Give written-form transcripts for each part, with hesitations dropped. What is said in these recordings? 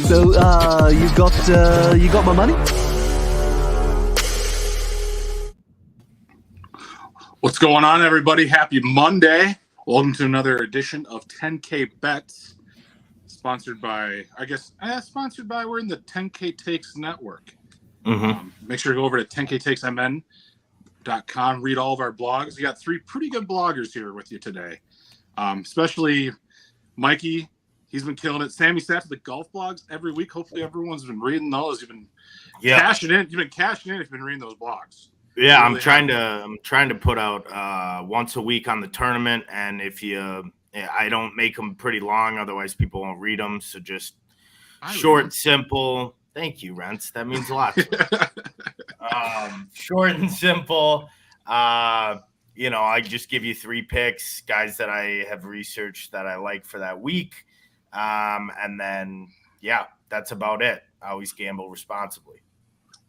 So, you got my money? What's going on, everybody? Happy Monday. Welcome to another edition of 10K Bets. Sponsored by, we're in the 10K Takes Network. Make sure to go over to 10ktakesmn.com, read all of our blogs. We got three pretty good bloggers here with you today. Especially Mikey. He's been killing it. Sammy sat to the golf blogs every week. Hopefully everyone's been reading those. You've been cashing in. You've been cashing in if you've been reading those blogs. Yeah, really I'm trying to put out once a week on the tournament, and if I don't make them pretty long, otherwise people won't read them. So just short, simple. Thank you, Rents. That means a lot to me. Short and simple. I just give you three picks, guys that I have researched that I like for that week, and then that's about it. I always gamble responsibly.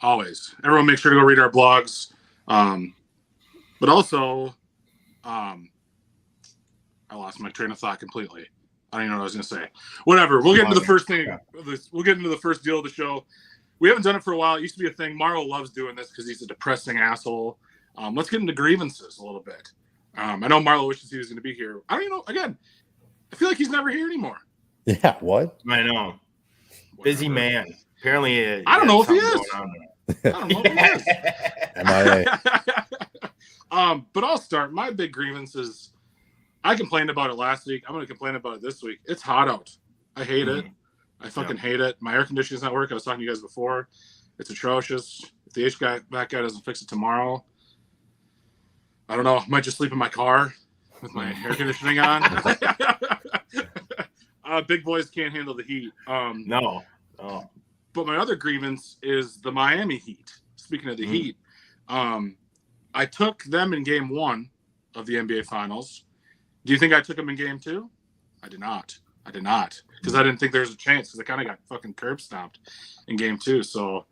Always. Everyone make sure to go read our blogs. But also, I lost my train of thought completely. I don't even know what I was going to say. Whatever. We'll get into the first thing. We'll get into the first deal of the show. We haven't done it for a while. It used to be a thing. Marlo loves doing this because he's a depressing asshole. Let's get into grievances a little bit. I know Marlo wishes he was going to be here. I don't even know. Again, I feel like he's never here anymore. Yeah, what? I know. Busy man. Apparently, I don't know if he is. I don't know if he is. But I'll start. My big grievance is I complained about it last week. I'm going to complain about it this week. It's hot out. I hate it. I fucking hate it. My air conditioning's not working. I was talking to you guys before. It's atrocious. If the HVAC guy doesn't fix it tomorrow, I don't know. I might just sleep in my car with my air conditioning on. Big boys can't handle the heat. No. But my other grievance is the Miami Heat. Speaking of the Heat, I took them in game 1 of the NBA Finals. Do you think I took them in game 2? I did not. Because I didn't think there was a chance because I kind of got fucking curb stomped in game 2. So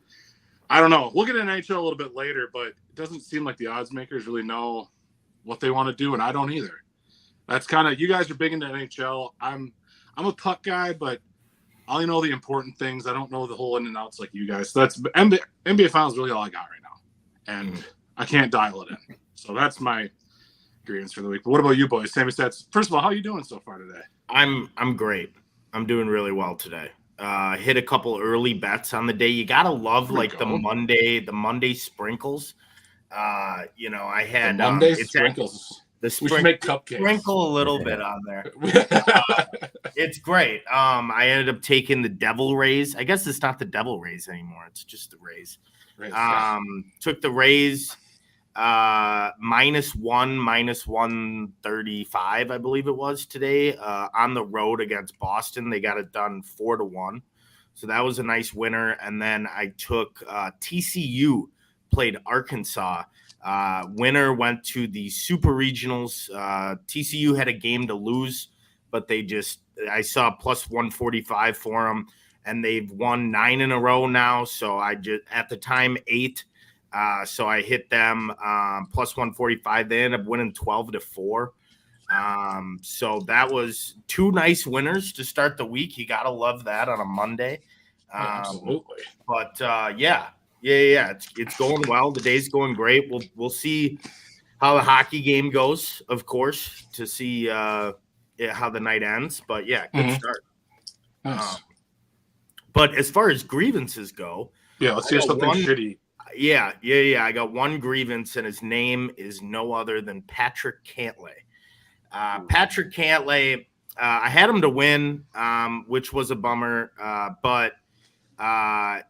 I don't know. We'll get into NHL a little bit later, but it doesn't seem like the odds makers really know what they want to do, and I don't either. That's kind of, you guys are big into NHL. I'm a puck guy, but I only know the important things. I don't know the whole in and outs like you guys. So that's NBA Finals is really all I got right now, and I can't dial it in. So that's my grievance for the week. But what about you boys? Sammy Stats. First of all, how are you doing so far today? I'm great. I'm doing really well today. Hit a couple early bets on the day. You gotta love the Monday sprinkles. I had the Monday sprinkles. We should make cupcakes. Sprinkle a little bit on there. It's great. I ended up taking the Devil Rays. I guess it's not the Devil Rays anymore. It's just the Rays. Took the Rays -135, I believe it was today, on the road against Boston. They got it done 4-1. So that was a nice winner. And then I took TCU played Arkansas. Winner went to the Super Regionals. TCU had a game to lose, but I saw plus 145 for them, and they've won 9 in a row now. So at the time, 8. So I hit them plus 145. They ended up winning 12-4. So that was 2 nice winners to start the week. You got to love that on a Monday. Absolutely. But it's going well. The day's going great. We'll see how the hockey game goes, of course, to see how the night ends. But good start. Nice. But as far as grievances go, let's hear something shitty. Yeah. I got one grievance, and his name is no other than Patrick Cantlay. Patrick Cantlay, I had him to win, which was a bummer, but I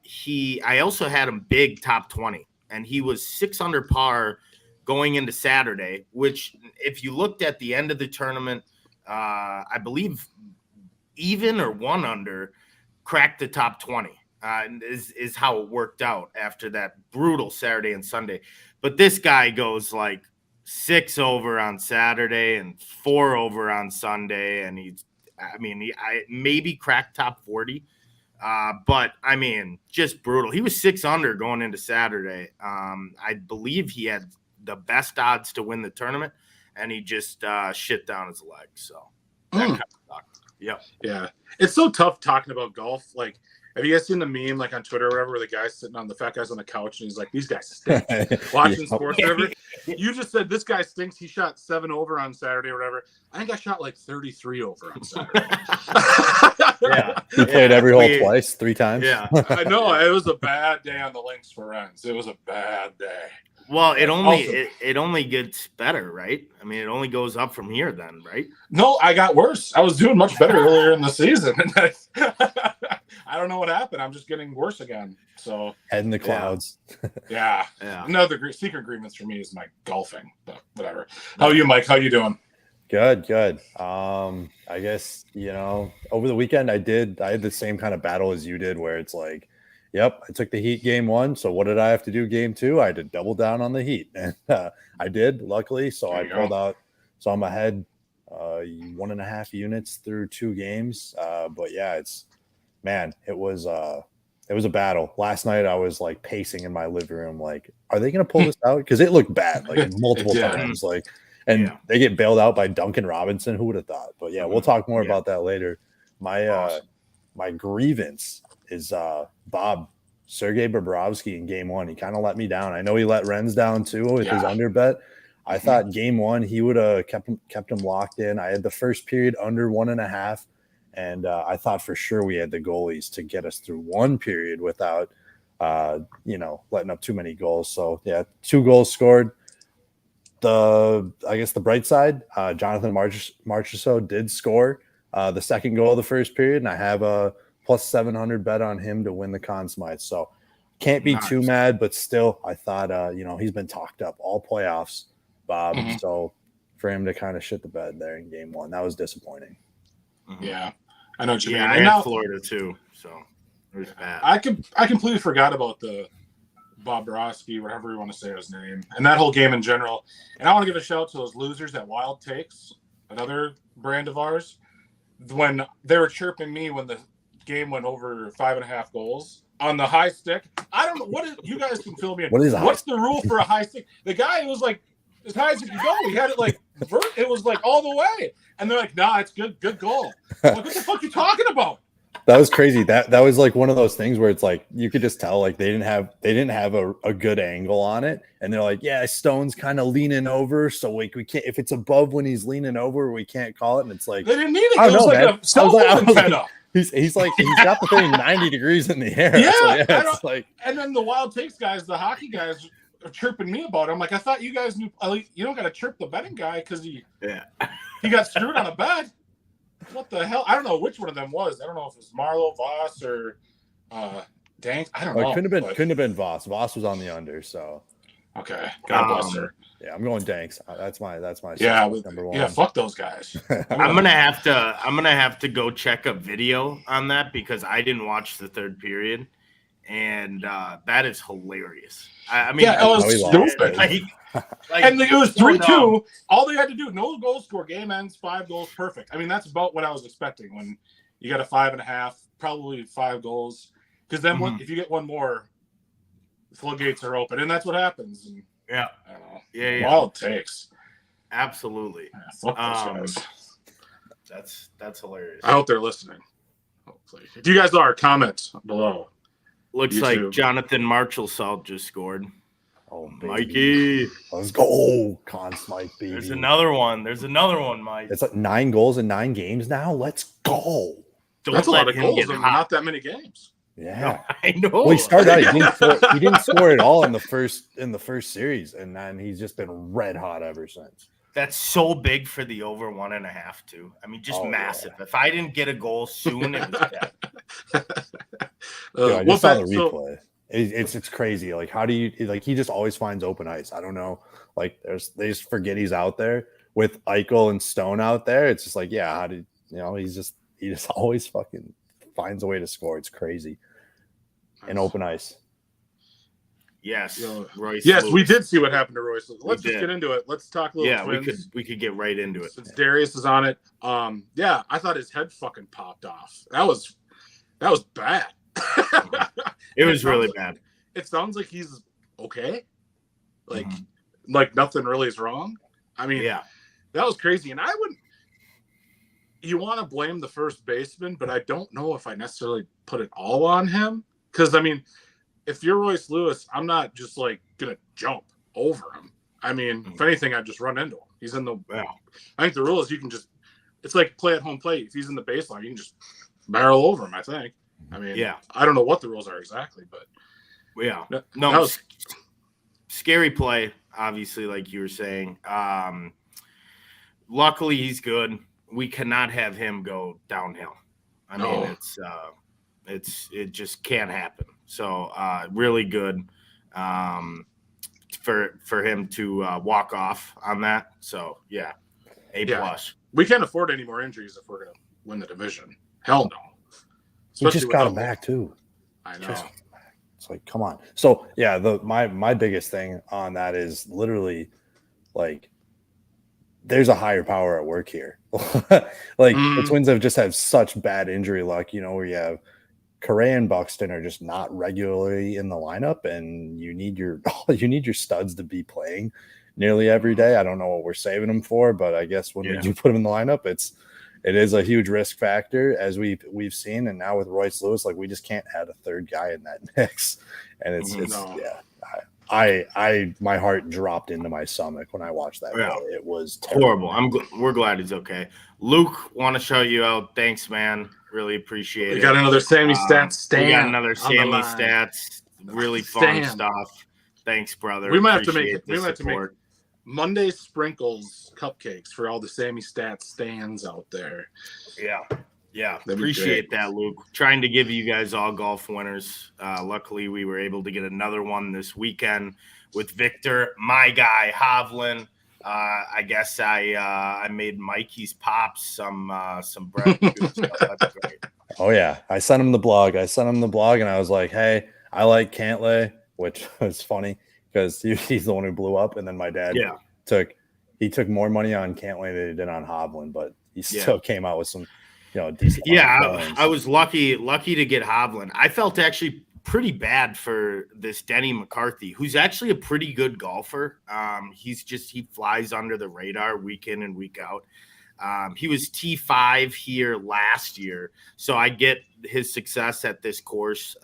also had him big top 20, and he was 6 under par going into Saturday, which if you looked at the end of the tournament, I believe even or 1 under cracked the top 20. Is how it worked out after that brutal Saturday and Sunday. But this guy goes like 6 over on Saturday and 4 over on Sunday, and he maybe cracked top 40. But I mean, just brutal. He was 6 under going into Saturday. I believe he had the best odds to win the tournament, and he just shit down his leg. So that kind of sucked. Yeah. It's so tough talking about golf. Like, Have you guys seen the meme like on Twitter or whatever where the guy's sitting on the fat guy's on the couch and he's like, these guys stink. Watching sports or whatever. You just said this guy stinks. He shot 7 over on Saturday or whatever. I think I shot like 33 over on Saturday. He played every hole twice, 3 times. Yeah. I know. It was a bad day on the links for Renz. It was a bad day. Well, it only gets better, right? I mean, it only goes up from here then, right? No, I got worse. I was doing much better earlier in the season. And I don't know what happened. I'm just getting worse again. So head in the clouds. Yeah. Another secret agreements for me is my golfing, but whatever. How are you, Mike? How you doing? Good. I guess, over the weekend I had the same kind of battle as you did where it's like, yep, I took the Heat game 1. So what did I have to do game 2? I had to double down on the Heat. And I did, luckily. So I pulled out. So I'm ahead 1.5 units through 2 games. But yeah, it was a battle. Last night I was like pacing in my living room, like, are they going to pull this out? Because it looked bad, like multiple times. Like, and they get bailed out by Duncan Robinson. Who would have thought? But yeah, we'll talk more about that later. My grievance is Sergei Bobrovsky in game 1. He kind of let me down. I know he let Renz down too with his under bet. I thought game 1 he would have kept him locked in. I had the first period under 1.5, and I thought for sure we had the goalies to get us through 1 period without letting up too many goals. So yeah, 2 goals scored. I guess the bright side, Jonathan Marchessault did score the second goal of the first period, and I have a plus 700 bet on him to win the Conn Smythe. So can't be too mad, but still, I thought, he's been talked up all playoffs, Bob. So for him to kind of shit the bed there in game 1, that was disappointing. Yeah, I know what you mean. I had Florida too, so it was bad. I completely forgot about the Bobrovsky, whatever you want to say his name, and that whole game in general. And I want to give a shout out to those losers at Wild Takes, another brand of ours, when they were chirping me when the game went over 5.5 goals on the high stick. I don't know you guys can fill me in. What's the rule for a high stick? The guy was like as high as he could go. He had it like it was like all the way, and they're like, "Nah, it's good goal." I'm like, what the fuck are you talking about? That was crazy. That was like one of those things where it's like you could just tell like they didn't have a good angle on it, and they're like, yeah, Stone's kind of leaning over, so like we can't, if it's above when he's leaning over, we can't call it. And it's like they didn't need it. It was like a cell phone antenna. He's like he's got the thing 90 degrees in the air. Yeah, so it's like, and then the Wild Takes guys, the hockey guys, are chirping me about it. I'm like, I thought you guys knew. You don't got to chirp the betting guy because he got screwed on a bet. What the hell? I don't know which one of them was. I don't know if it was Marlowe, Voss, or Dank. I don't know. It couldn't have been Voss. Voss was on the under. So okay, God bless her. Yeah, I'm going Danks. That's my number 1. Yeah, fuck those guys. I'm gonna have to go check a video on that because I didn't watch the third period, and that is hilarious. I mean, it was stupid. And it was 3-2. All they had to do, no goal score, game ends, 5 goals, perfect. I mean, that's about what I was expecting when you got a 5.5, probably 5 goals. Because then if you get one more, the floodgates are open, and that's what happens. And, I don't know. Yeah. Wild Takes. Absolutely. Yeah, fuck those guys. That's hilarious. I hope they're listening. Hopefully. If you guys are, comment below. Looks YouTube. Like Jonathan Marchessault just scored. Oh, baby. Mikey. Let's go. Oh, Conn Smythe, baby. There's another one, Mike. It's like 9 goals in 9 games now. Let's go. That's a lot of goals in not that many games. Yeah, no, I know. Well, he started out. He didn't score at all in the first series, and then he's just been red hot ever since. That's so big for the over 1.5 too. I mean, just massive. Yeah. If I didn't get a goal soon, it was dead. I just saw the replay. It's crazy. Like, how do you he just always finds open ice? I don't know. Like, they just forget he's out there with Eichel and Stone out there. It's just like, yeah, how did he just always fucking finds a way to score. It's crazy. In open ice. Yes, Royce. Yes, Lewis. We did see what happened to Royce. Let's just get into it. Let's talk a little. Yeah, Twins. we could get right into it. Since Darius is on it. Yeah, I thought his head fucking popped off. That was bad. It was really bad. It sounds like he's okay. Like nothing really is wrong. I mean, yeah, that was crazy. And you want to blame the first baseman, but I don't know if I necessarily put it all on him. Because, I mean, if you're Royce Lewis, I'm not just like going to jump over him. I mean, if anything, I'd just run into him. He's in the I think the rule is you can just – it's like play at home plate. If he's in the baseline, you can just barrel over him, I think. I mean, I don't know what the rules are exactly, but – Yeah. No, scary play, obviously, like you were saying. Luckily, he's good. We cannot have him go downhill. I mean, it just can't happen. So really good for him to walk off on that. So yeah, A+. We can't afford any more injuries if we're gonna win the division. Hell no. We just got him back too. I know. It's like, come on. So yeah, my biggest thing on that is literally like there's a higher power at work here. The Twins have just had such bad injury luck, where you have Correa and Buxton are just not regularly in the lineup, and you need your studs to be playing nearly every day. I don't know what we're saving them for, but I guess when we do put them in the lineup, it is a huge risk factor, as we've seen. And now with Royce Lewis, like, we just can't add a third guy in that mix. And my heart dropped into my stomach when I watched that. Yeah. It was horrible. We're glad he's okay. Luke, want to show you out. Thanks, man. Really appreciate it. We got another Sammy Stats stand. We got another Sammy Stats. Really fun stuff. Thanks, brother. We might have to make Monday sprinkles cupcakes for all the Sammy Stats stands out there. Yeah. Appreciate that, Luke. Trying to give you guys all golf winners. Luckily, we were able to get another one this weekend with Victor, my guy, Hovland. I guess I made Mikey's Pops some bread. That's great. Oh, yeah. I sent him the blog. And I was like, hey, I like Cantlay, which was funny because he's the one who blew up. And then my dad took more money on Cantlay than he did on Hovland, but he still came out with some decent. Yeah, I was lucky to get Hovland. I felt actually pretty bad for this Denny McCarthy, who's actually a pretty good golfer. He flies under the radar week in and week out. He was T5 here last year, so I get his success at this course.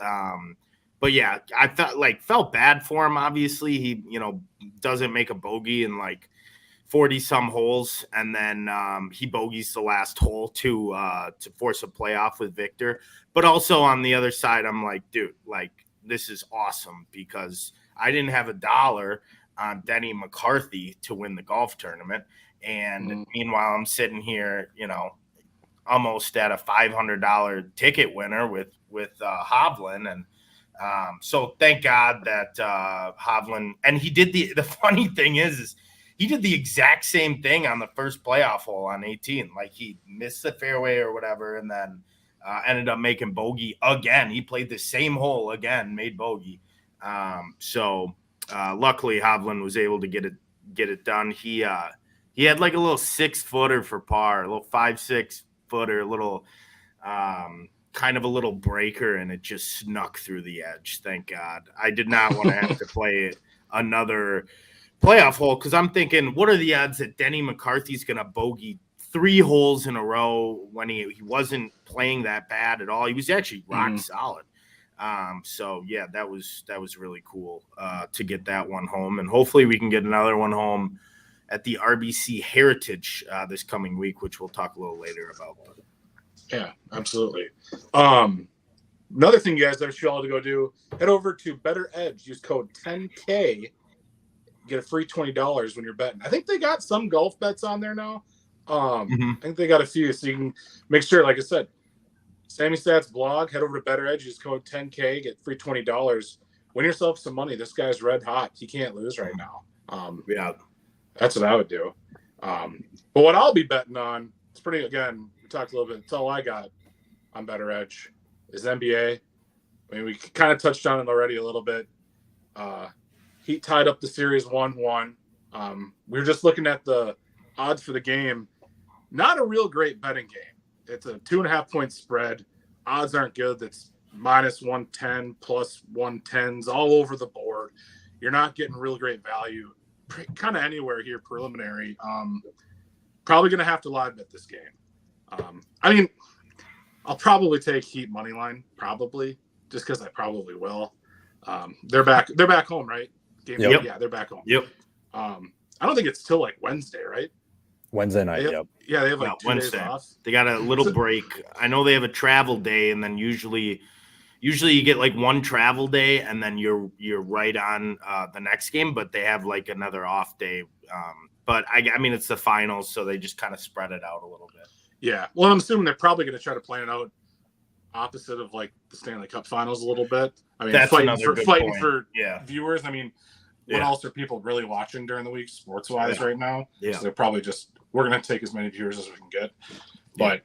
But yeah, I felt bad for him. Obviously, he doesn't make a bogey in like 40 some holes, and then he bogeys the last hole to force a playoff with Victor. But also on the other side, I'm like, dude, like, this is awesome because I didn't have $1 on Denny McCarthy to win the golf tournament. And meanwhile, I'm sitting here, almost at a $500 ticket winner with Hovland. And so thank God that Hovland, and he did the funny thing is he did the exact same thing on the first playoff hole on 18. Like, he missed the fairway or whatever, and then ended up making bogey again. He played the same hole again, made bogey. So luckily Hovland was able to get it done. He had like a little 6-footer for par, a little 5-6 footer, a little kind of a little breaker, and it just snuck through the edge. Thank God. I did not want to have to play another playoff hole because I'm thinking, what are the odds that Denny McCarthy's going to bogey 3 holes in a row when he wasn't playing that bad at all? He was actually rock solid. So yeah, that was really cool to get that one home, and hopefully we can get another one home at the RBC Heritage this coming week, which we'll talk a little later about. Yeah, absolutely. Another thing you guys that you all to go do, head over to Better Edge, use code 10K, get a free $20 when you're betting. I think they got some golf bets on there now. I think they got a few, so you can make sure, like I said, Sammy Stats blog, head over to Better Edge, use code 10K, get free $20. Win yourself some money. This guy's red hot. He can't lose right now. Yeah, that's what I would do. But what I'll be betting on, it's pretty, again, we talked a little bit, it's all I got on Better Edge, is NBA. I mean, we kind of touched on it already a little bit. Heat tied up the series 1-1. We were just looking at the odds for the game. Not a real great betting game. It's a 2.5-point spread. Odds aren't good. That's -110, +110s all over the board. You're not getting real great value kind of anywhere here preliminary. Probably going to have to live bet this game. I mean, I'll probably take Heat money line, probably, just because I probably will. They're back home, right? Yep. Yeah, they're back home. Yep. I don't think it's till like Wednesday, right? Wednesday night. Yep. Yeah, they have like 2 Wednesday. days off. They got a little break. I know they have a travel day, and then usually you get like one travel day, and then you're right on the next game. But they have like another off day. But I mean, it's the finals, so they just kind of spread it out a little bit. Yeah. Well, I'm assuming they're probably going to try to plan it out opposite of like the Stanley Cup Finals a little bit. I mean, That's fighting point. for Yeah. viewers. I mean, what else are people really watching during the week, sports wise, right now? Yeah. So they're probably we're going to take as many viewers as we can get. But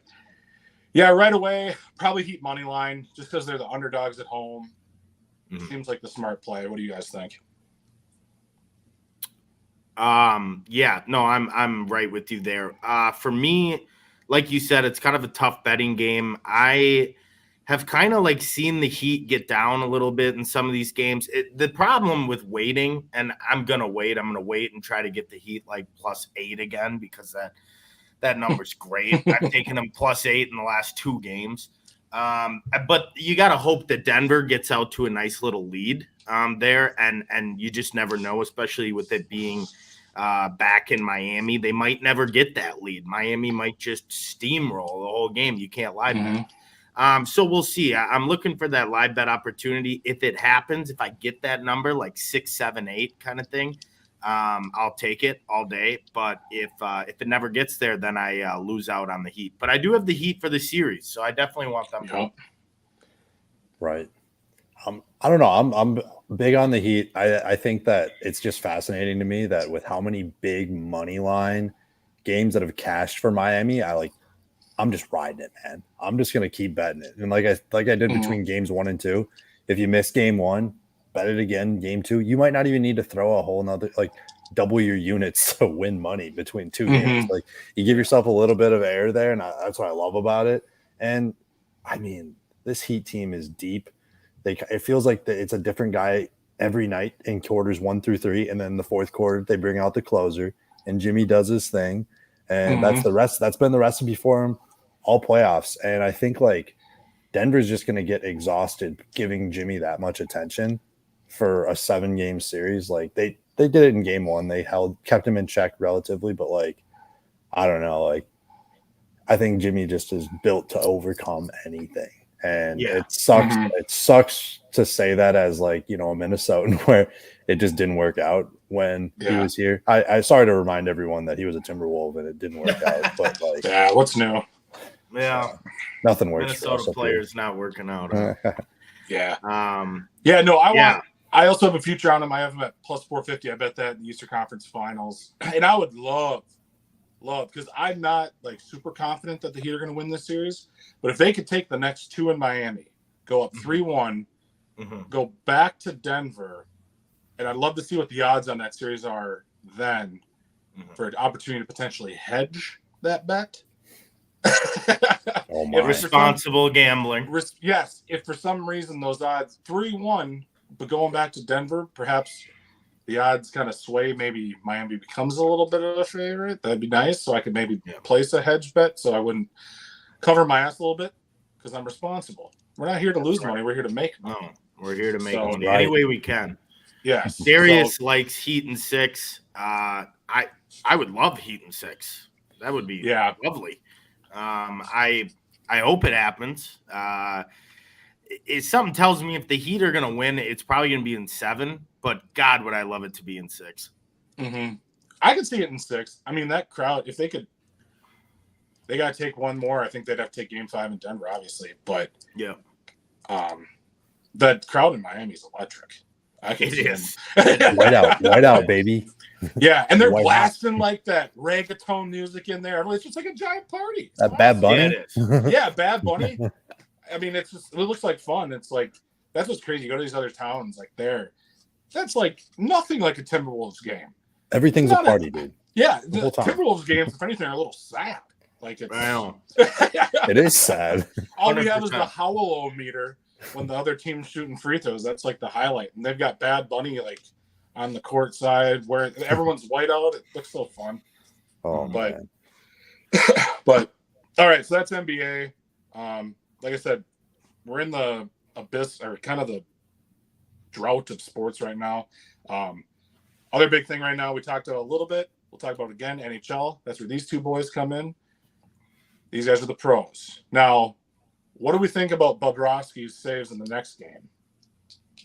yeah, right away, probably Heat money line just because they're the underdogs at home. Seems like the smart play. What do you guys think? Yeah, no, I'm right with you there. For me, like you said, it's kind of a tough betting game. I have kind of like seen the Heat get down a little bit in some of these games. The problem with waiting, and I'm going to wait and try to get the Heat like +8 again, because that number's great. I've taken them +8 in the last 2 games. But you got to hope that Denver gets out to a nice little lead there. And you just never know, especially with it being back in Miami. They might never get that lead. Miami might just steamroll the whole game. You can't lie bet. So we'll see. I'm looking for that live bet opportunity. If it happens, if I get that number like 6, 7, 8 kind of thing, I'll take it all day. But if it never gets there, then I lose out on the Heat. But I do have the Heat for the series, so I definitely want them to. Right. I don't know. I'm big on the Heat. I think that it's just fascinating to me that with how many big money line games that have cashed for Miami, I'm just riding it, man. I'm just gonna keep betting it. And like I did between games 1 and 2, if you miss game 1, bet it again, game 2. You might not even need to throw a whole nother double your units to win money between 2 games. Like, you give yourself a little bit of air there, and that's what I love about it. And I mean, this Heat team is deep. It feels like it's a different guy every night in quarters 1 through 3, and then the fourth quarter they bring out the closer, and Jimmy does his thing, and that's the rest. That's been the recipe for him all playoffs. And I think like Denver's just going to get exhausted giving Jimmy that much attention for a 7-game series. Like they did it in game 1. They kept him in check relatively, but like, I don't know. Like, I think Jimmy just is built to overcome anything. And it sucks. It sucks to say that as like, a Minnesotan where it just didn't work out when he was here. I sorry to remind everyone that he was a Timberwolf and it didn't work out, but like, what's new? Yeah, nothing works. Minnesota players not working out. I also have a future on him. I have him at +450. I bet that in the Eastern Conference Finals, and I would love, because I'm not like super confident that the Heat are going to win this series. But if they could take the next 2 in Miami, go up 3-1, go back to Denver, and I'd love to see what the odds on that series are then for an opportunity to potentially hedge that bet. Responsible gambling. Yes, if for some reason those odds 3-1, but going back to Denver, perhaps the odds kind of sway. Maybe Miami becomes a little bit of a favorite. That'd be nice. So I could maybe place a hedge bet so I wouldn't cover my ass a little bit because I'm responsible. We're not here to lose money. We're here to make money. No, we're here to make money any way we can. Yes. Darius likes Heat in 6. I would love Heat in 6. That would be lovely. I hope it happens. Something tells me if the Heat are going to win, it's probably going to be in 7. But God, would I love it to be in 6. I could see it in 6. I mean, that crowd, if they got to take one more. I think they'd have to take Game 5 in Denver, obviously. But that crowd in Miami is electric. I can see them. White out, baby. Yeah, and they're blasting like that reggaeton music in there. It's just like a giant party. That Bad Bunny? Yeah, Bad Bunny. I mean, it looks like fun. It's like, that's what's crazy. You go to these other towns, like that's like nothing like a Timberwolves game. Everything's a party, dude. Yeah, the Timberwolves games, if anything, are a little sad. Like it's, it is sad. All we have is the howl-o-meter when the other team's shooting free throws. That's like the highlight. And they've got Bad Bunny like on the court side where everyone's white out. It looks so fun. Oh, but man. but All right, so that's NBA. Like I said, we're in the abyss or kind of the drought of sports right now. Other big thing right now, we talked about a little bit. We'll talk about it again, NHL. That's where these two boys come in. These guys are the pros. Now, what do we think about Bobrovsky's saves in the next game?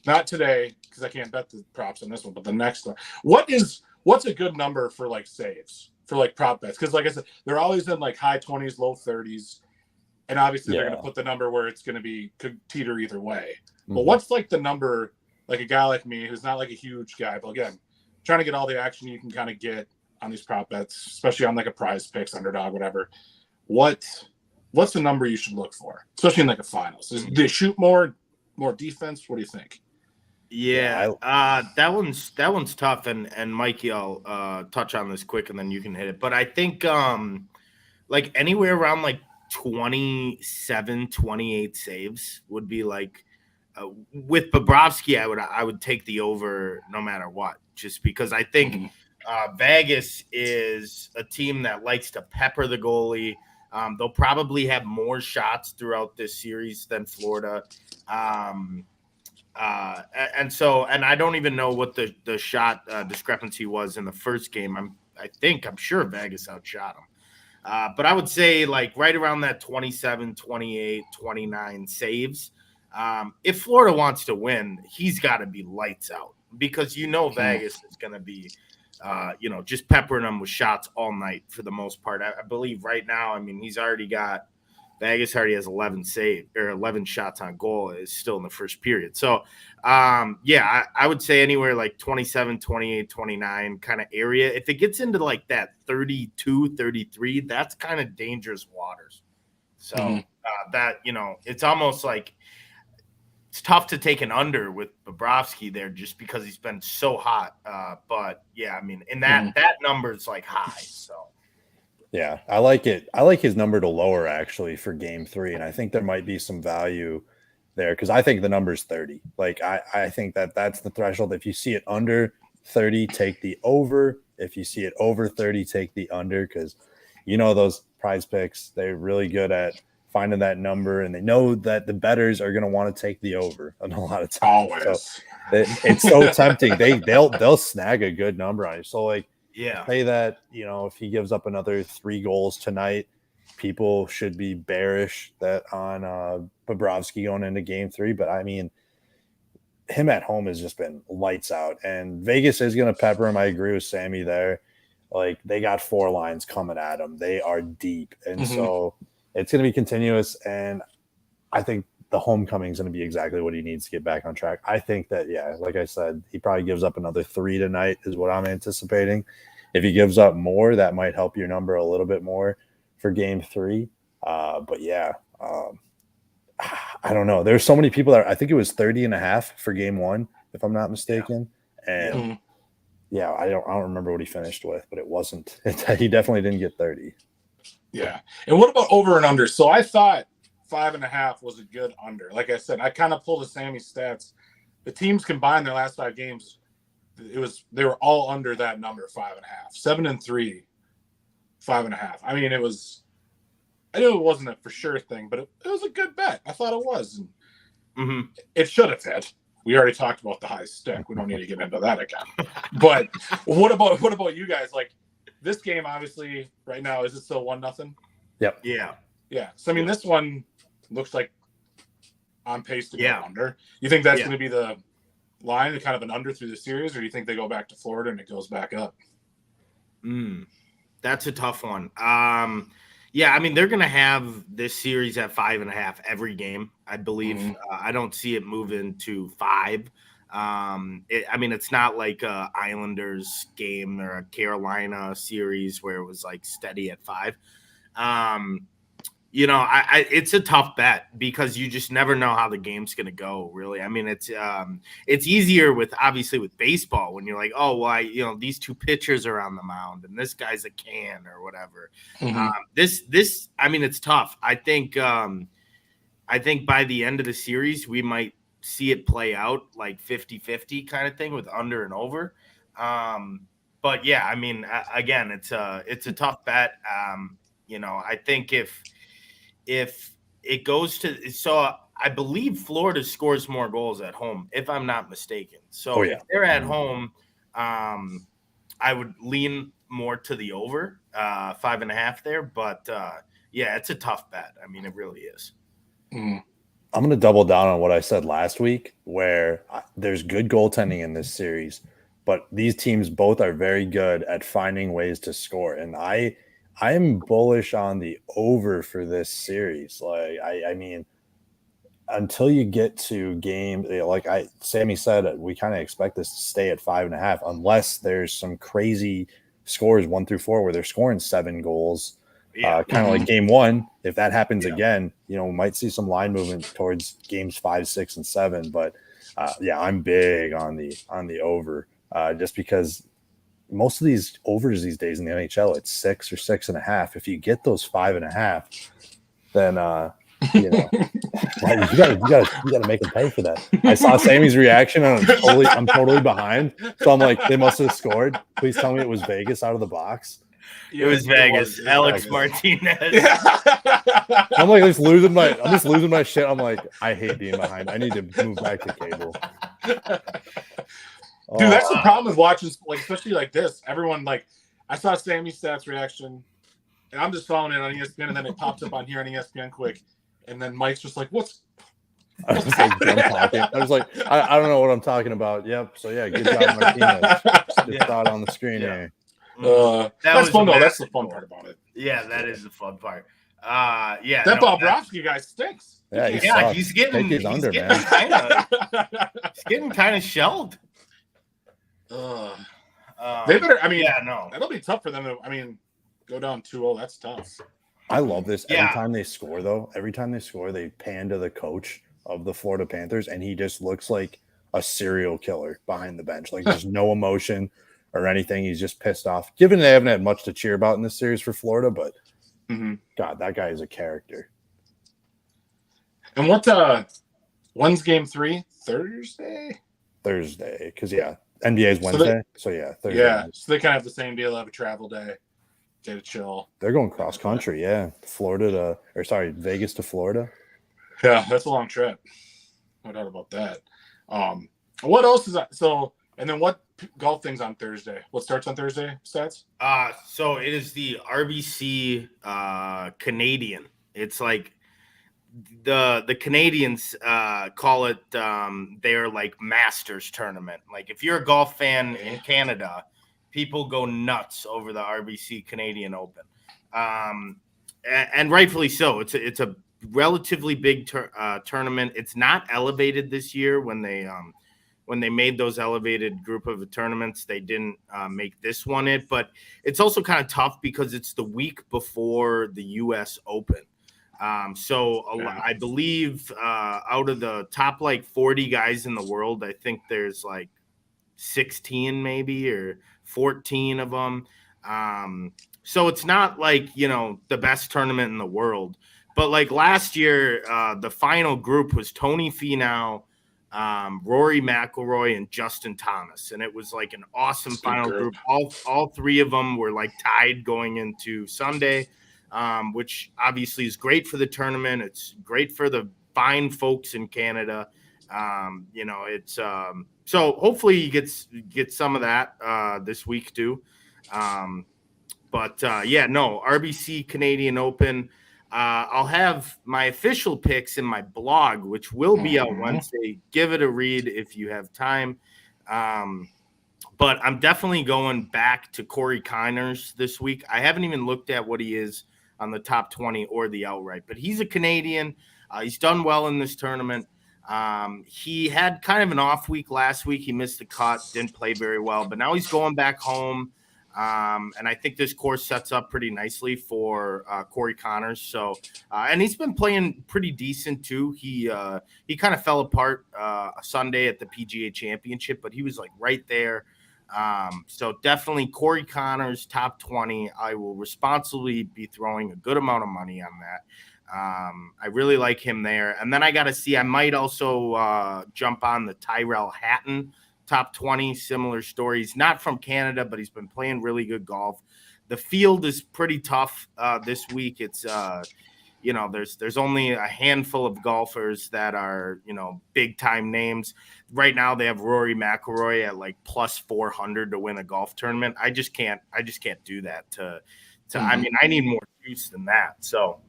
Not today, because I can't bet the props on this one, but the next one. What's a good number for like saves, for like prop bets? Because like I said, they're always in like high 20s, low 30s. And obviously they're going to put the number where it's going to be could teeter either way. Mm-hmm. But what's like the number, like a guy like me who's not like a huge guy, but again, trying to get all the action you can kind of get on these prop bets, especially on like a prize picks, underdog, whatever. What's the number you should look for, especially in like a finals? Do they shoot more defense? What do you think? Yeah, that one's tough, and Mikey, I'll touch on this quick, and then you can hit it. But I think like anywhere around like 27, 28 saves would be like with Bobrovsky, I would take the over no matter what, just because I think Vegas is a team that likes to pepper the goalie. They'll probably have more shots throughout this series than Florida. And I don't even know what the shot discrepancy was in the first game. I'm sure Vegas outshot them. But I would say like right around that 27, 28, 29 saves. If Florida wants to win, he's got to be lights out because Vegas is going to be just peppering them with shots all night for the most part. I believe right now, I mean, Vegas already has 11 shots on goal. Is still in the first period. So, I would say anywhere like 27, 28, 29 kind of area. If it gets into like that 32, 33, that's kind of dangerous waters. So that, it's almost like it's tough to take an under with Bobrovsky there just because he's been so hot. But yeah, I mean, and that number is like high. So. Yeah, I like it. I like his number to lower actually for game 3. And I think there might be some value there because I think the number is 30. Like I think that's the threshold. If you see it under 30, take the over. If you see it over 30, take the under because those prize picks, they're really good at finding that number and they know that the bettors are going to want to take the over a lot of times. Always. So it's so tempting. They'll snag a good number on you. So like, say that, if he gives up another 3 goals tonight, people should be bearish that on Bobrovsky going into game 3. But I mean, him at home has just been lights out and Vegas is going to pepper him. I agree with Sammy there. Like they got 4 lines coming at him. They are deep. And so it's going to be continuous. And I think the homecoming is going to be exactly what he needs to get back on track. I think that, like I said, he probably gives up another 3 tonight is what I'm anticipating. If he gives up more, that might help your number a little bit more for game 3. I don't know. There's so many people that I think it was 30.5 for game 1, if I'm not mistaken. And I don't remember what he finished with, but it wasn't. He definitely didn't get 30. Yeah. And what about over and under? So I thought 5.5 was a good under. Like I said, I kind of pulled the Sammy stats. The teams combined their last 5 games, they were all under that number, 5.5. 7-3, 5.5. I mean, I knew it wasn't a for sure thing, but it was a good bet. I thought it was. And it should have hit. We already talked about the high stick. We don't need to get into that again. But what about you guys? Like this game, obviously, right now, is it still 1-0? Yep. Yeah. Yeah. So I mean, this one looks like on pace to go under. You think that's going to be the line, kind of an under through the series, or do you think they go back to Florida and it goes back up? That's a tough one. I mean, they're going to have this series at 5.5 every game, I believe. I don't see it moving to 5. It's not like a Islanders game or a Carolina series where it was like steady at 5. It's a tough bet because you just never know how the game's going to go, really. I mean, it's easier with baseball when you're like, oh, well, these 2 pitchers are on the mound and this guy's a can or whatever. It's tough. I think by the end of the series, we might see it play out like 50-50 kind of thing with under and over. But yeah, I mean, again, it's a tough bet. I think if if it goes to, so I believe Florida scores more goals at home, if I'm not mistaken. So if they're at home, I would lean more to the over 5.5 there. But yeah, it's a tough bet. I mean, it really is. Mm. I'm going to double down on what I said last week, where there's good goaltending in this series, but these teams both are very good at finding ways to score. And I am bullish on the over for this series. Like, I mean, until you get to game, like Sammy said, we kind of expect this to stay at 5.5, unless there's some crazy scores 1 through 4 where they're scoring 7 goals. Kind of like game 1. If that happens again, we might see some line movement towards games 5, 6, and 7. But I'm big on the over, just because most of these overs these days in the NHL, it's 6 or 6.5. If you get those 5.5, then you gotta make them pay for that. I saw Sammy's reaction, and I'm totally behind. So I'm like, they must have scored. Please tell me it was Vegas out of the box. It was Vegas. Alex Martinez. Yeah. I'm like, I'm just losing my shit. I'm like, I hate being behind. I need to move back to cable. Dude, that's the problem with watching, like, especially like this. Everyone, like, I saw Sammy's stats reaction, and I'm just following it on ESPN, and then it pops up on here on ESPN quick, and then Mike's just like, I was like, I was like, I don't know what I'm talking about. Yep. So yeah, good job, Martinez. Just saw it on the screen here. That's fun though. That's the fun part about it. Yeah, that is the fun part. That Bobrovsky guy stinks. Yeah, he's getting kind of shelled. They better. I mean, that'll be tough for them to. I mean, go down 2-0. That's tough. I love this. Every time they score, they pan to the coach of the Florida Panthers, and he just looks like a serial killer behind the bench. Like, there's no emotion or anything. He's just pissed off. Given they haven't had much to cheer about in this series for Florida, but God, that guy is a character. And when's game 3? Thursday, because NBA's Wednesday. Thursday. Yeah, so they kind of have the same deal. Have a travel day, get a chill. They're going cross country, Vegas to Florida. Yeah, that's a long trip. No doubt about that. What else is that? So, and then what golf things on Thursday? What starts on Thursday, Stats? So it is the RBC Canadian. It's like the Canadians call it their like Masters tournament. Like, if you're a golf fan in Canada, people go nuts over the RBC Canadian Open, and rightfully so. It's a relatively big tournament. It's not elevated this year. When they made those elevated group of tournaments, they didn't make this one it. But it's also kind of tough because it's the week before the U.S. Open. I believe out of the top like 40 guys in the world, I think there's like 16 maybe or 14 of them. So it's not like, the best tournament in the world. But like last year, the final group was Tony Finau, Rory McIlroy, and Justin Thomas. And it was like an awesome final group. All three of them were like tied going into Sunday. Which obviously is great for the tournament. It's great for the fine folks in Canada. It's so hopefully you get some of that this week too. RBC Canadian Open. I'll have my official picks in my blog, which will be out Wednesday. Give it a read if you have time. But I'm definitely going back to Corey Connors this week. I haven't even looked at what he is on the top 20 or the outright, but he's a Canadian. He's done well in this tournament. He had kind of an off week last week. He missed the cut, didn't play very well, but now he's going back home. And I think this course sets up pretty nicely for Corey Connors. So, and he's been playing pretty decent too. He kind of fell apart Sunday at the PGA Championship, but he was like right there. So definitely Corey Connors, top 20. I will responsibly be throwing a good amount of money on that. I really like him there. And then I got to see, I might also jump on the Tyrell Hatton top 20. Similar stories, not from Canada, but he's been playing really good golf. The field is pretty tough this week. It's there's only a handful of golfers that are, big time names. Right now they have Rory McIlroy at like plus 400 to win a golf tournament. I just can't do that I mean, I need more juice than that. So,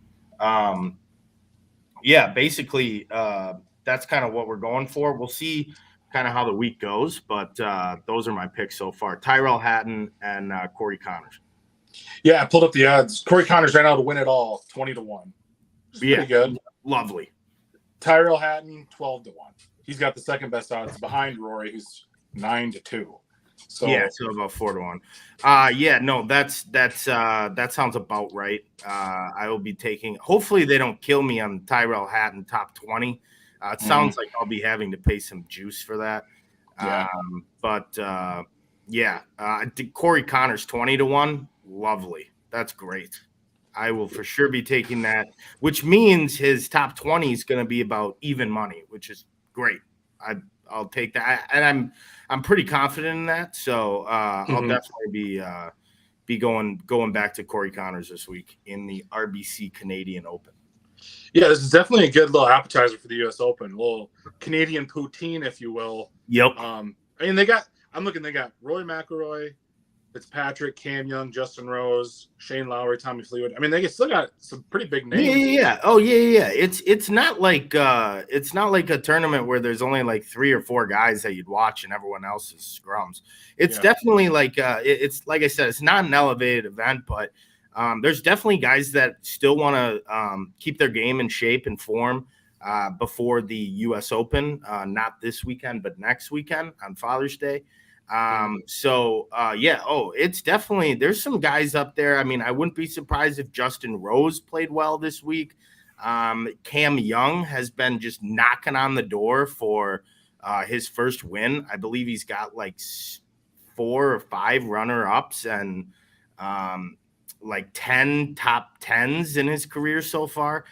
basically, that's kind of what we're going for. We'll see kind of how the week goes, but those are my picks so far. Tyrell Hatton and Corey Connors. Yeah, I pulled up the odds. Corey Connors ran out to win it all, 20-1. Pretty good. Lovely. Tyrell Hatton, 12-1. He's got the second best odds behind Rory, who's 9-2. So about 4-1. That sounds about right. I will be taking. Hopefully, they don't kill me on Tyrell Hatton top 20. It sounds like I'll be having to pay some juice for that. Corey Connors 20-1. Lovely. That's great. I will for sure be taking that, which means his top 20 is going to be about even money, which is great. I'll take that, and I'm pretty confident in that. So I'll definitely be going back to Corey Connors this week in the RBC Canadian Open. Yeah, this is definitely a good little appetizer for the U.S. Open, a little Canadian poutine, if you will. Yep. They got Rory McIlroy, Fitzpatrick, Cam Young, Justin Rose, Shane Lowry, Tommy Fleetwood. I mean, they still got some pretty big names. Yeah. Oh, yeah. It's not like a tournament where there's only like 3 or 4 guys that you'd watch and everyone else is scrums. It's definitely like it's like I said, it's not an elevated event, but there's definitely guys that still want to keep their game in shape and form before the U.S. Open, not this weekend, but next weekend on Father's Day. It's definitely, there's some guys up there. I mean, I wouldn't be surprised if Justin Rose played well this week. Cam Young has been just knocking on the door for his first win. I believe he's got like 4 or 5 runner-ups and like 10 top 10s in his career so far.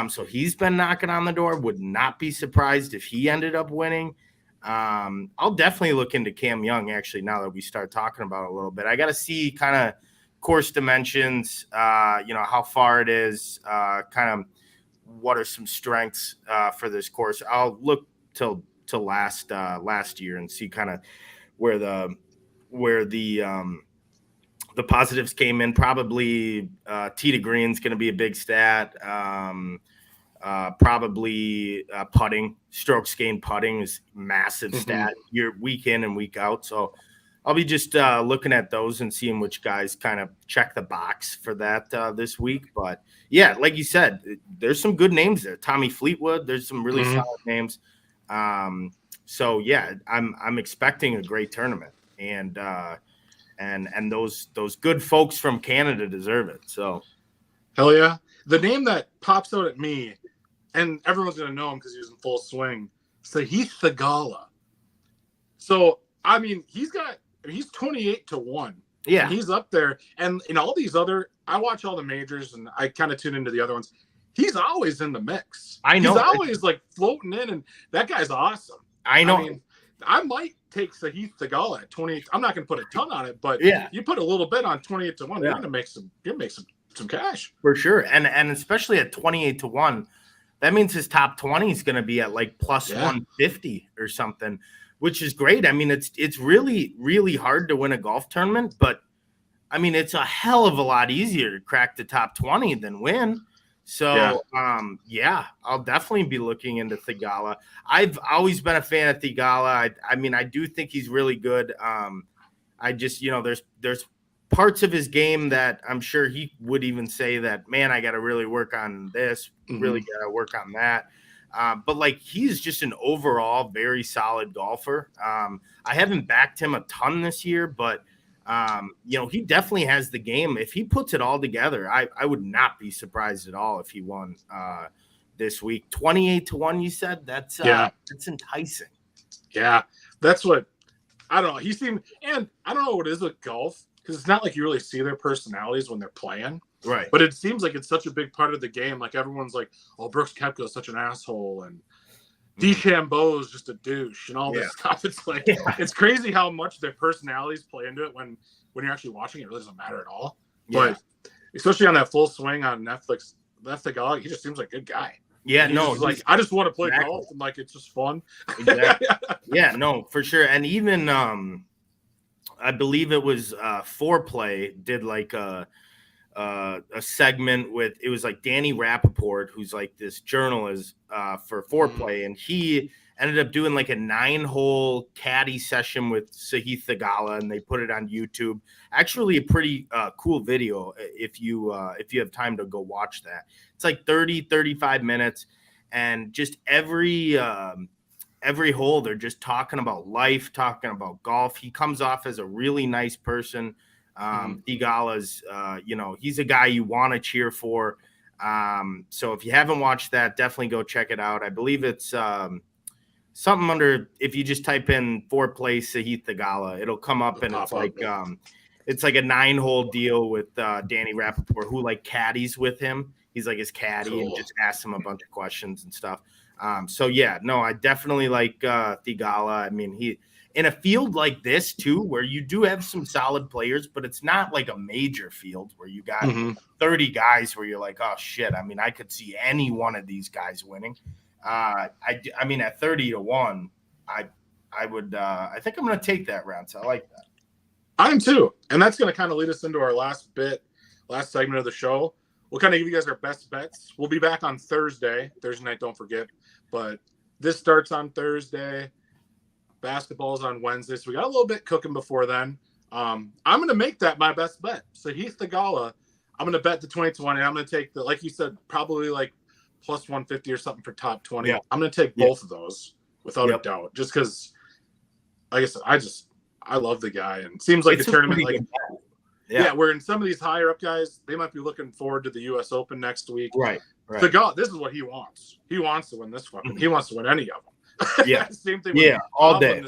So he's been knocking on the door. Would not be surprised if he ended up winning. I'll definitely look into Cam Young, actually, now that we start talking about it a little bit. I got to see kind of course dimensions, how far it is, kind of what are some strengths for this course. I'll look till last year and see kind of where the positives came in. Probably tee to green is going to be a big stat. Probably putting, strokes gained putting is massive stat year week in and week out. So I'll be just looking at those and seeing which guys kind of check the box for that this week. But yeah, like you said, there's some good names there. Tommy Fleetwood, there's some really solid names. So yeah, I'm expecting a great tournament, and those good folks from Canada deserve it. So hell yeah. The name that pops out at me, and everyone's going to know him because he was in full swing, Sahith Theegala. So, I mean, he's 28-1. Yeah. And he's up there. And in all these I watch all the majors, and I kind of tune into the other ones. He's always in the mix. I know. He's always like floating in, and that guy's awesome. I know. I mean, I might take Sahith Theegala at 28. I'm not going to put a ton on it, but you put a little bit on 28-1. You're going to make some cash for sure. And especially at 28-1, that means his top 20 is going to be at like plus 150 or something, which is great. I mean, it's really, really hard to win a golf tournament, but I mean, it's a hell of a lot easier to crack the top 20 than win. So, I'll definitely be looking into Theegala. I've always been a fan of Theegala. I mean, I do think he's really good. I just, there's parts of his game that I'm sure he would even say that, man, I got to really work on this, really got to work on that. But like, he's just an overall very solid golfer. I haven't backed him a ton this year, but he definitely has the game. If he puts it all together, I would not be surprised at all if he won this week. 28-1, you said? That's enticing. Yeah, that's what I don't know. He seemed, and I don't know what it is with golf, because it's not like you really see their personalities when they're playing. Right. But it seems like it's such a big part of the game. Like everyone's like, oh, Brooks Koepka is such an asshole, and DeChambeau is just a douche, and all this stuff. It's like it's crazy how much their personalities play into it when you're actually watching it. It really doesn't matter at all. Yeah. But especially on that Full Swing on Netflix that's the guy. He just seems like a good guy. Yeah, He's no, just like I just want to play exactly. golf and like it's just fun. Exactly. Yeah, no, for sure. And even I believe it was Foreplay did like a segment with, it was like Danny Rappaport, who's like this journalist for Foreplay, and he ended up doing like a 9-hole caddy session with Sahith Theegala, and they put it on YouTube. Actually, a pretty cool video if you have time to go watch that. It's like 35 minutes, and just every hole they're just talking about life, talking about golf. He comes off as a really nice person. Theegala's, he's a guy you want to cheer for. So if you haven't watched that, definitely go check it out. I believe it's something under, if you just type in Foreplay Sahith Theegala, it'll come up, and it's like a 9-hole deal with Danny Rappaport, who like caddies with him. He's like his caddy and just asks him a bunch of questions and stuff. So yeah, no, I definitely like Theegala. I mean, he in a field like this too, where you do have some solid players, but it's not like a major field where you got 30 guys where you're like, oh shit. I mean, I could see any one of these guys winning. I mean, at 30-1, I think I'm going to take that round. So I like that. I am too. And that's going to kind of lead us into our last segment of the show. We'll kind of give you guys our best bets. We'll be back on Thursday night, don't forget. But this starts on Thursday. Basketball's on Wednesday. So we got a little bit cooking before then. I'm going to make that my best bet. So Sahith Theegala, I'm going to bet the 2020. I'm going to take like you said, probably like plus 150 or something for top 20. Yeah. I'm going to take both of those without a doubt. Just because, like I said, I love the guy. And it seems like a tournament like – yeah, where in some of these higher up guys, they might be looking forward to the U.S. Open next week. Right. Theegala, this is what he wants. He wants to win this fucking. He wants to win any of them. Yeah. Same thing. With all day.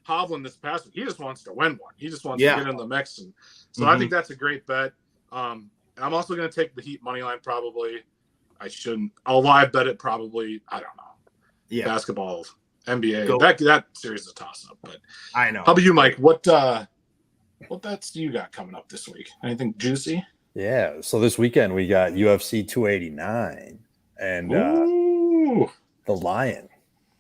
Hovland this past week, he just wants to win one. He just wants to get in the mix. And so I think that's a great bet. And I'm also going to take the Heat money line. Probably, I shouldn't. I'll live bet it. Probably, I don't know. Yeah. Basketball, NBA. That series is a toss up. But I know. How about you, Mike? What bets do you got coming up this week? Anything juicy? Yeah. So this weekend we got UFC 289 and the Lion,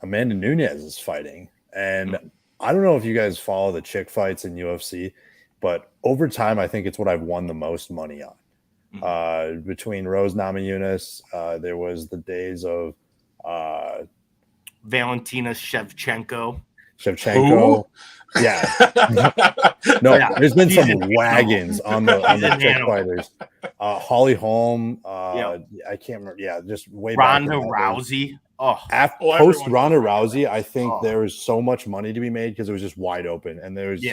Amanda Nunes is fighting. And I don't know if you guys follow the chick fights in UFC, but over time, I think it's what I've won the most money on. Between Rose Namajunas, there was the days of Valentina Shevchenko. Ooh. Yeah. There's been some wagons on the chick fighters. Holly Holm. I can't remember. Yeah, just way Ronda Rousey. Post Ronda Rousey, I think there was so much money to be made because it was just wide open, and there's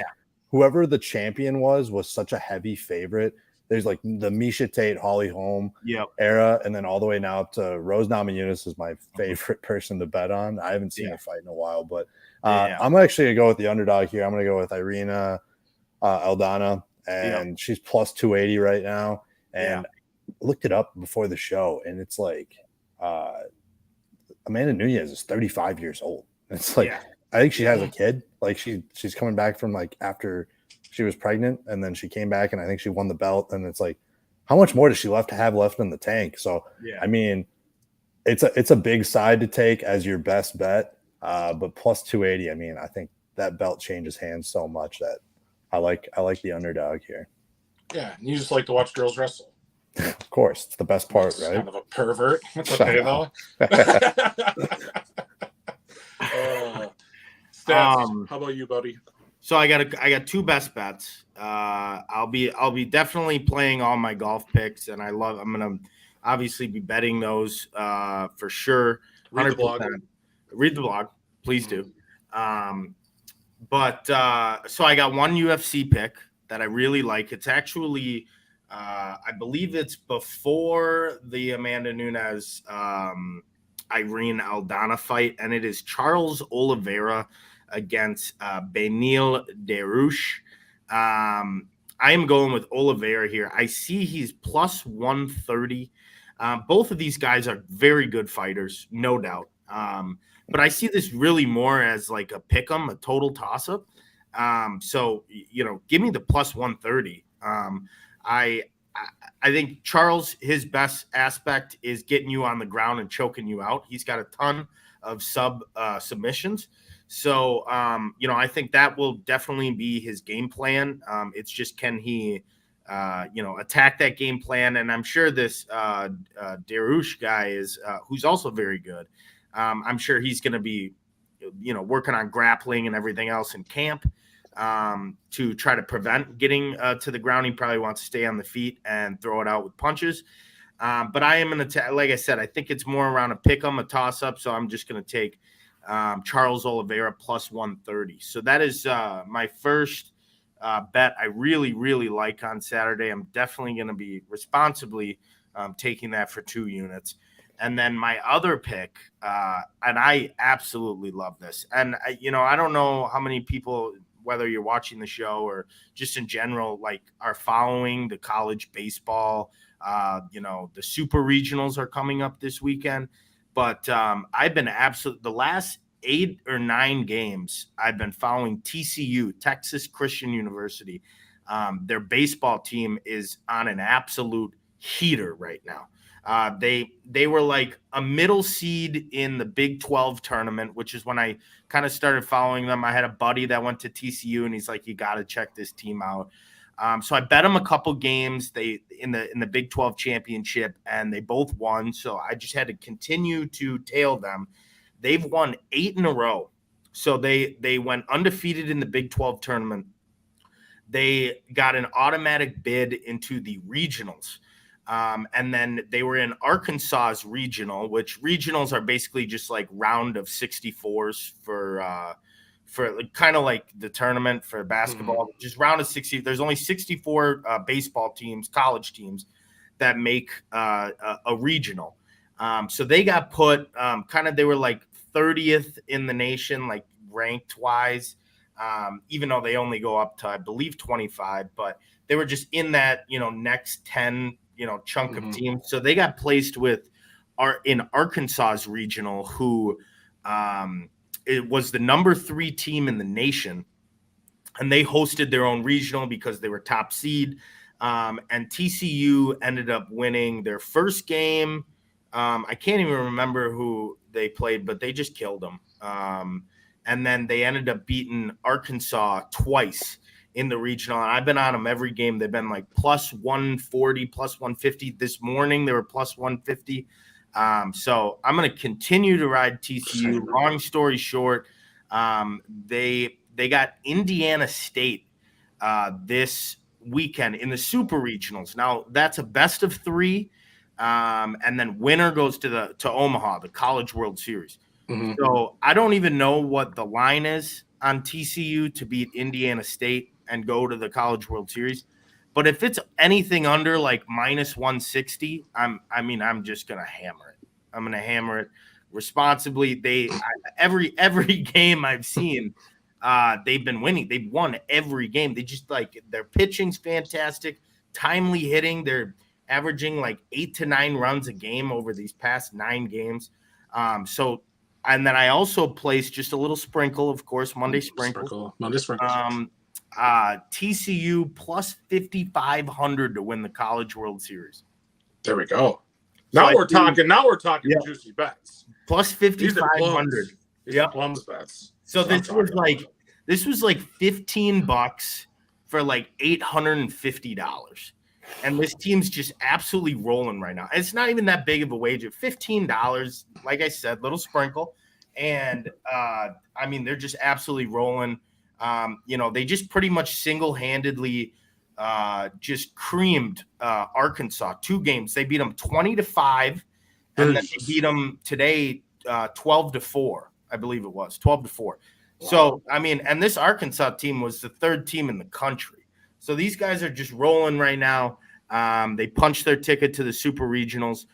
whoever the champion was such a heavy favorite. There's like the Misha Tate, Holly Holm era, and then all the way now up to Rose Namajunas is my favorite person to bet on. I haven't seen her fight in a while, but I'm actually going to go with the underdog here. I'm going to go with Irina Aldana, and she's plus 280 right now. And I looked it up before the show, and it's like Amanda Nunes is 35 years old. It's like I think she has a kid. Like she's coming back from like after she was pregnant, and then she came back, and I think she won the belt. And it's like, how much more does she have left in the tank? So I mean, it's a big side to take as your best bet. But plus 280, I mean, I think that belt changes hands so much that I like the underdog here. Yeah, you just like to watch girls wrestle. Of course, it's the best part, right? Kind of a pervert. That's okay though. Stats, how about you, buddy? So I got two best bets. I'll be definitely playing all my golf picks, and I'm gonna obviously be betting those for sure. Read the blog. Read the blog, please do. But so I got one UFC pick that I really like. It's actually, I believe it's before the Amanda Nunes Irene Aldana fight, and it is Charles Oliveira against Benil Dariush. I am going with Oliveira here. I see he's plus 130. Both of these guys are very good fighters, no doubt. But I see this really more as like a pick 'em, a total toss-up. So, give me the plus 130. I think Charles, his best aspect is getting you on the ground and choking you out. He's got a ton of submissions. So, I think that will definitely be his game plan. It's just, can he, attack that game plan? And I'm sure this Darush guy is, who's also very good. I'm sure he's going to be, working on grappling and everything else in camp to try to prevent getting to the ground. He probably wants to stay on the feet and throw it out with punches. But I am going to, like I said, I think it's more around a pick 'em, a toss up. So I'm just going to take Charles Oliveira plus 130. So that is my first bet I really, really like on Saturday. I'm definitely going to be responsibly taking that for 2 units. And then my other pick, and I absolutely love this. And, I don't know how many people, whether you're watching the show or just in general, like, are following the college baseball. The super regionals are coming up this weekend. But I've been the last 8 or 9 games, I've been following TCU, Texas Christian University. Their baseball team is on an absolute heater right now. They were like a middle seed in the Big 12 tournament, which is when I kind of started following them. I had a buddy that went to TCU, and he's like, you got to check this team out. So I bet them a couple games in the Big 12 championship, and they both won. So I just had to continue to tail them. They've won 8 in a row. So they went undefeated in the Big 12 tournament. They got an automatic bid into the regionals. And then they were in Arkansas's regional, which regionals are basically just like round of 64s for kind of like the tournament for basketball, just round of 60. There's only 64 baseball teams, college teams that make a regional. So they got put they were like 30th in the nation, like ranked wise, even though they only go up to, I believe, 25, but they were just in that, next 10, chunk of teams. So they got placed in Arkansas's regional, who it was the number 3 team in the nation. And they hosted their own regional because they were top seed. And TCU ended up winning their first game. I can't even remember who they played, but they just killed them. And then they ended up beating Arkansas twice in the regional. And I've been on them every game. They've been like plus 140, plus 150. This morning they were plus 150. So I'm going to continue to ride TCU. Long story short, they got Indiana State this weekend in the super regionals. Now that's a best of 3. And then winner goes to Omaha, the College World Series. So I don't even know what the line is on TCU to beat Indiana State and go to the College World Series. But if it's anything under like minus 160, I'm just going to hammer it. I'm going to hammer it responsibly. Every game I've seen, they've been winning. They've won every game. They just their pitching's fantastic, timely hitting. They're averaging like 8 to 9 runs a game over these past 9 games. And then I also placed just a little sprinkle, of course, Monday sprinkle. TCU plus 5,500 to win the College World Series. There we go. Now we're talking juicy bets. Plus 5,500. Yeah, plums bets. So this was like $15 for like $850. And this team's just absolutely rolling right now. It's not even that big of a wager. $15, like I said, little sprinkle. And, they're just absolutely rolling. They just pretty much single-handedly just creamed Arkansas. 2 games. They beat them 20-5, and then they beat them today 12-4, I believe it was, 12-4. Wow. So, and this Arkansas team was the 3rd team in the country. So these guys are just rolling right now. They punched their ticket to the super regionals.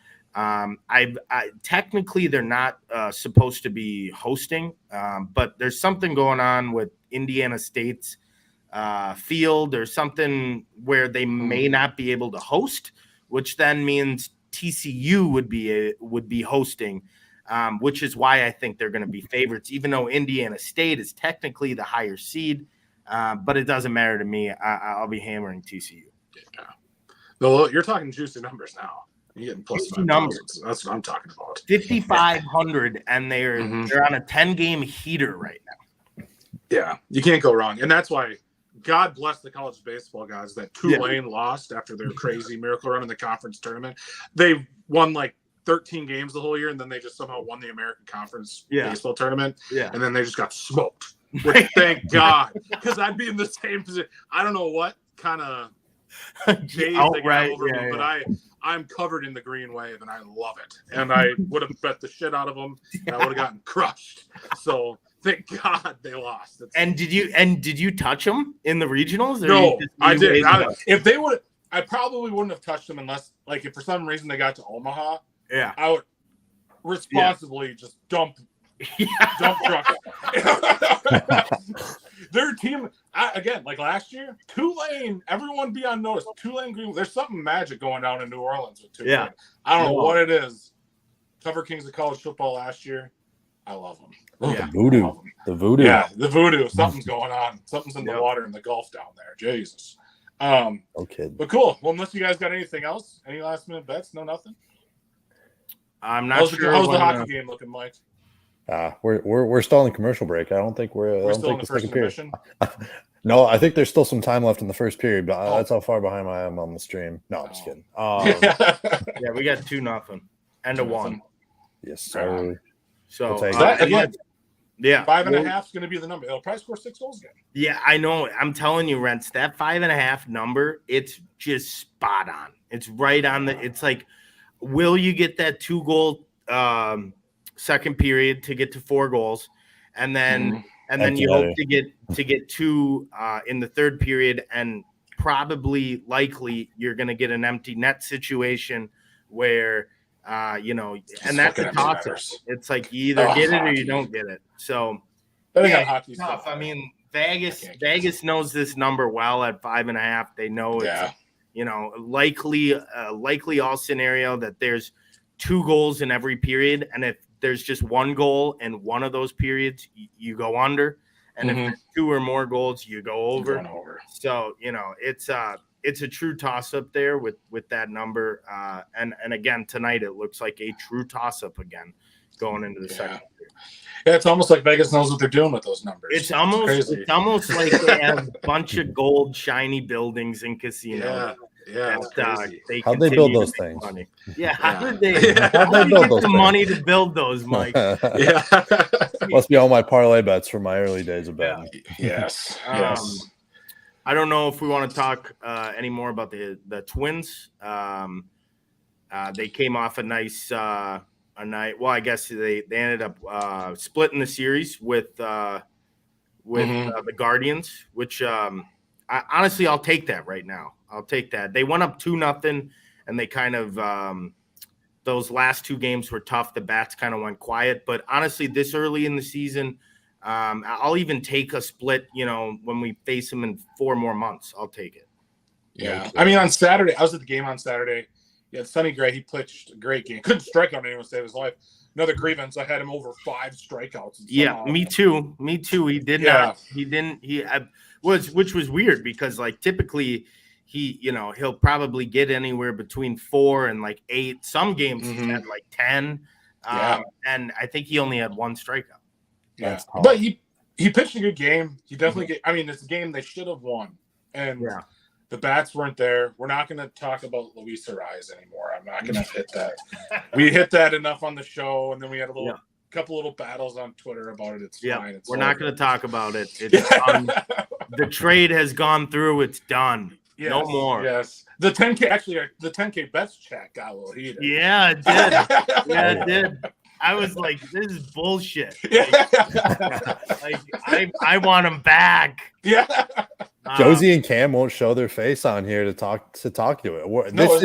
Technically they're not supposed to be hosting, but there's something going on with Indiana State's field or something where they may not be able to host, which then means TCU would be hosting, which is why I think they're going to be favorites, even though Indiana State is technically the higher seed. But it doesn't matter to me. I'll be hammering TCU. Yeah. Well, you're talking juicy numbers now. You're getting plus Juicy 5,000. numbers. That's what I'm talking about. 5,500, and they're Mhm. they're on a 10-game heater right now. Yeah, you can't go wrong. And that's why God bless the college baseball guys that Tulane lost after their crazy miracle run in the conference tournament. They won like 13 games the whole year, and then they just somehow won the American Conference baseball tournament. Yeah. And then they just got smoked. Which, thank God, because I'd be in the same position. I don't know what kind of days they got over me, but I'm covered in the green wave, and I love it. And I would have bet the shit out of them. And I would have gotten crushed. So thank God they lost. And did you touch them in the regionals? Or No, I did. If they would, I probably wouldn't have touched them unless, like, if for some reason they got to Omaha. Yeah, I would responsibly just dump trucks. Their team, again, like last year, Tulane, everyone be on notice. Tulane Green, there's something magic going down in New Orleans with Tulane. Yeah. I don't know what it is. Cover Kings of college football last year. I love them. Yeah. The voodoo. Yeah, the voodoo. Something's going on. Something's in the water in the Gulf down there. Jesus. Okay. But cool. Well, unless you guys got anything else, any last minute bets? No, nothing. I'm not sure. How's the hockey game looking, Mike? We're still in the commercial break. I don't think we're still in the first intermission. No, I think there's still some time left in the first period, but that's how far behind I am on the stream. No, I'm just kidding. Yeah, we got 2-0 and a 1. Yes, sir. So again, yeah, 5.5 is going to be the number. They'll probably score 6 goals again. Yeah, I know. I'm telling you, Rents, that 5.5 number, it's just spot on. It's right on the. It's like, will you get that 2-goal second period to get to 4 goals, and then you hope to get 2 in the third period, and likely you're going to get an empty net situation where. And that's a toss. It's like you either get it or you don't get it. So hockey's tough. I mean, Vegas knows this number well at 5.5. They know it's likely all scenario that there's 2 goals in every period, and if there's just 1 goal in one of those periods, you go under, and if there's 2 or more goals, you go over. So it's a true toss-up there with that number. And again, tonight it looks like a true toss-up again going into the second period. Yeah, it's almost like Vegas knows what they're doing with those numbers. It's almost like they have a bunch of gold, shiny buildings in casinos. Yeah. How'd they build those things? Money. Yeah, how did they build those money to build those, Mike? Yeah. Must be all my parlay bets from my early days of betting. Yes. I don't know if we want to talk any more about the Twins. They came off a nice night. Well, I guess they ended up splitting the series with the Guardians, which honestly I'll take that right now. I'll take that. They went up 2-0, and they kind of those last 2 games were tough. The bats kind of went quiet, but honestly, this early in the season. I'll even take a split, when we face him in 4 more months. I'll take it. Yeah. I mean, on Saturday, I was at the game on Saturday. Yeah, Sonny Gray, he pitched a great game. Couldn't strike out anyone to save his life. Another grievance, I had him over 5 strikeouts. Yeah, me too. He did not. He didn't. Which was weird because, like, typically he'll probably get anywhere between 4 and like 8. Some games he's had like 10. And I think he only had 1 strikeout. Yeah, but he pitched a good game. He definitely it's a game they should have won, and the bats weren't there. We're not going to talk about Luis Ariz anymore. I'm not going to hit that. We hit that enough on the show, and then we had a couple little battles on Twitter about it. It's fine. We're not going to talk about it. It's done. The trade has gone through. It's done. Yes, no more. Yes. The 10K bets chat got a little heated. Yeah, it did. It did. I was like, this is bullshit. I want him back. Yeah. Josie and Cam won't show their face on here to talk to it. This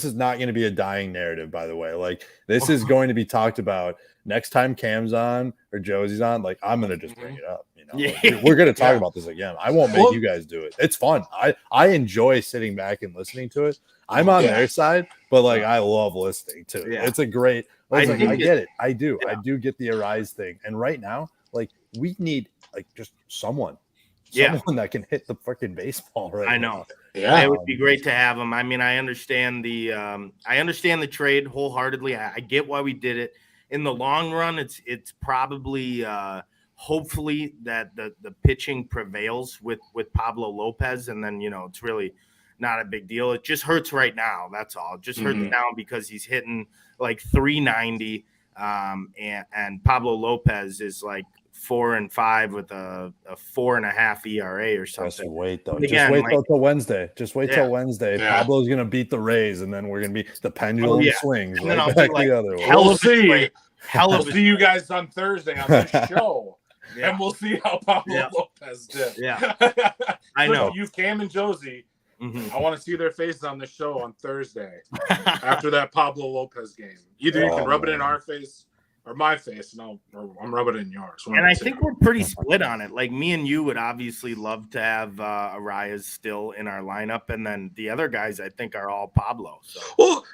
is not gonna be a dying narrative, by the way. Like, this is going to be talked about next time Cam's on or Josie's on. Like, I'm gonna just bring it up. Like, we're gonna talk about this again. I won't make you guys do it. It's fun. I enjoy sitting back and listening to it. I'm on their side, but like I love listening to it. It's a great. I get it. I do. I do get the Ariz thing. And right now, like, we need like just someone someone that can hit the freaking baseball right I know. now. Yeah. It would be great to have him. I mean, I understand the trade wholeheartedly. I get why we did it. In the long run, it's probably hopefully that the pitching prevails with Pablo Lopez, and then it's really not a big deal. It just hurts right now. That's all. It just hurts now because he's hitting like 390, and Pablo Lopez is like 4-5 with a 4.5 ERA or something. Just wait though. Again, Just wait till Wednesday. Just wait till Wednesday. Yeah. Pablo's gonna beat the Rays, and then we're gonna be the pendulum swings And then right I'll back be like, the other way. hell of a see. trade. Hell We'll of a see you guys on Thursday on this show, Yeah. and we'll see how Pablo Lopez did. Yeah. I know. You, Cam and Josie, Mhm. I want to see their faces on the show on Thursday after that Pablo Lopez game. Either you can rub it in our face or my face, and I'm rubbing it in yours. And I think we're pretty split on it. Like me and you would obviously love to have Arias still in our lineup, and then the other guys I think are all Pablo. So. Well,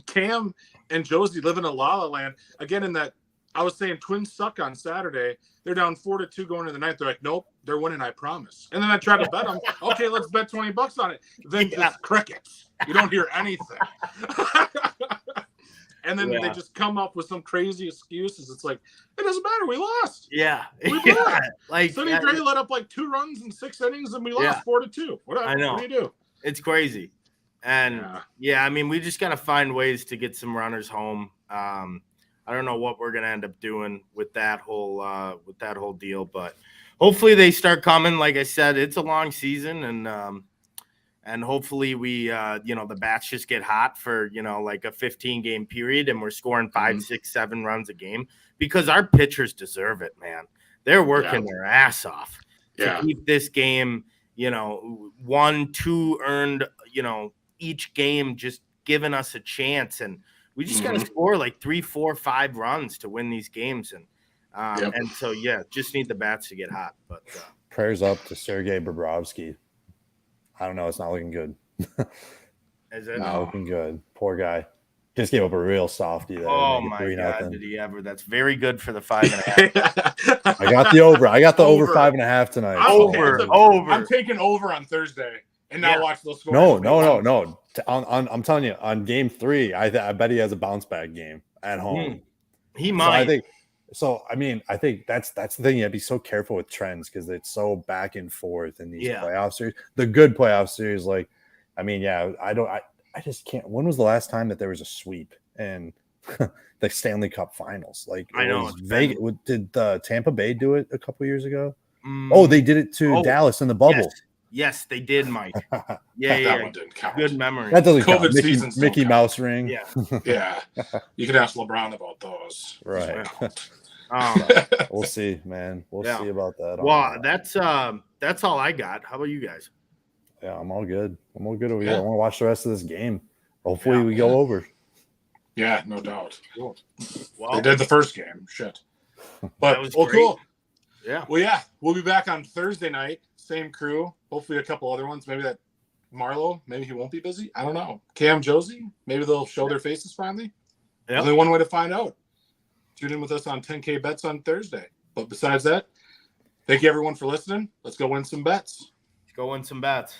Cam and Josie live in a la la land again. In that, I was saying Twins suck on Saturday. They're down 4-2 going into the ninth. They're like, nope, they're winning, I promise. And then I tried to bet them. Okay, let's bet $20 on it. Then just crickets. You don't hear anything. And then they just come up with some crazy excuses. It's like, it doesn't matter. We lost. Yeah. We lost. Like Sonny Gray let up like 2 runs in 6 innings, and we lost 4-2. Whatever. I know. What do you do? It's crazy. And I mean, we just got to find ways to get some runners home. I don't know what we're going to end up doing with that whole deal, but hopefully they start coming. Like I said, it's a long season, and hopefully we, the bats just get hot for, like a 15-game period, and we're scoring 5, 6, 7 runs a game, because our pitchers deserve it, man. They're working their ass off to keep this game, 1, 2 earned, each game, just giving us a chance. And we just got to score like 3, 4, 5 runs to win these games. And so, just need the bats to get hot. But prayers up to Sergei Bobrovsky. I don't know. It's not looking good. Is it? Not looking good. Poor guy. Just gave up a real softie there. Oh my God! Did he ever? That's very good for the 5.5. I got the over. I got the over 5.5 tonight. Over. I'm taking over on Thursday, and now watch those scores. No. I'm telling you, on game 3, I bet he has a bounce back game at home. He might. I think that's the thing. You have to be so careful with trends, because it's so back and forth in these playoff series. The good playoff series, I just can't. When was the last time that there was a sweep in the Stanley Cup Finals? Like, I know. Vegas. Did Tampa Bay do it a couple years ago? Oh, they did it to Dallas in the bubble. Yes, they did, Mike. That one didn't count. Good memory. That doesn't COVID count. Mickey Mouse ring. Yeah. You can ask LeBron about those. Right. We'll see, man. We'll see about that. Well, that's all I got. How about you guys? Yeah, I'm all good. I'm all good over here. I want to watch the rest of this game. Hopefully we go over. Yeah, no doubt. Cool. Well, they did the first game. Shit. But cool. Yeah. Well, yeah, we'll be back on Thursday night. Same crew. Hopefully a couple other ones. Maybe that Marlo. Maybe he won't be busy. I don't know. Cam, Josie. Maybe they'll show their faces finally. Yep. Only one way to find out. Tune in with us on 10K Bets on Thursday. But besides that, thank you everyone for listening. Let's go win some bets. Go win some bets.